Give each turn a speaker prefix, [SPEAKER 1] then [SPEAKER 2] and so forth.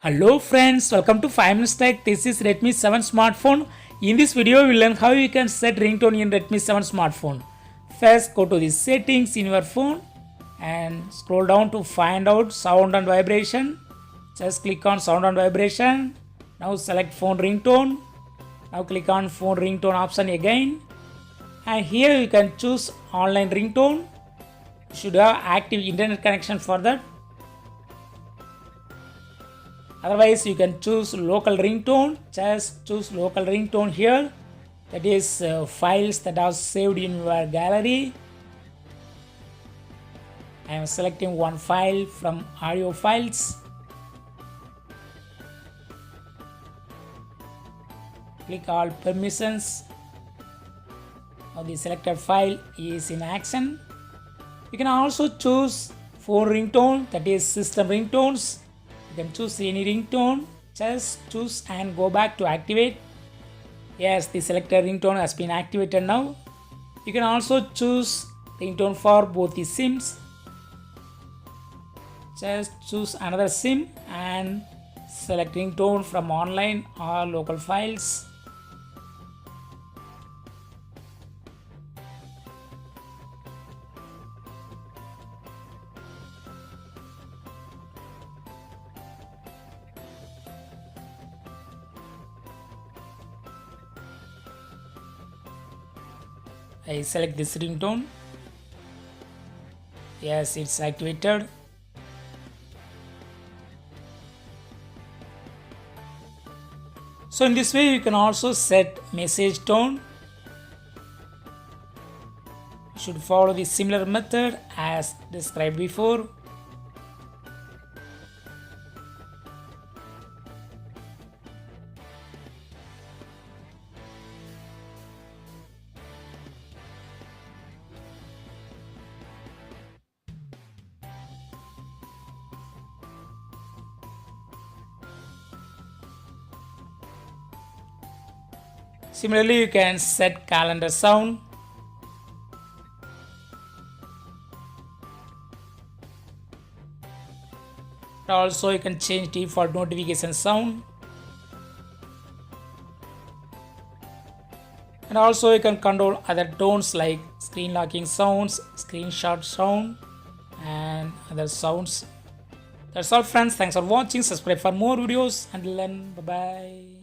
[SPEAKER 1] Hello friends, welcome to 5 Minutes Tech. This is Redmi 7 smartphone. In this video, we'll learn how you can set ringtone in Redmi 7 smartphone. First, go to the settings in your phone and scroll down to find out sound and vibration. Just click on sound and vibration. Now select phone ringtone. Now click on phone ringtone option again. And here you can choose online ringtone. You should have active internet connection for that. Otherwise, you can choose local ringtone. Just choose local ringtone here. That is files that are saved in your gallery. I am selecting one file from audio files. Click all permissions. Now the selected file is in action. You can also choose phone ringtone, that is system ringtones. You can choose any ringtone, just choose and go back to activate. Yes, the selected ringtone has been activated now. You can also choose ringtone for both the SIMs. Just choose another SIM and select ringtone from online or local files. I select this ringtone. Yes, it's activated. So in this way you can also set message tone. You should follow the similar method as described before. Similarly, you can set calendar sound. Also, you can change default notification sound. And also, you can control other tones like screen locking sounds, screenshot sound, and other sounds. That's all, friends. Thanks for watching. Subscribe for more videos. Until then, bye bye.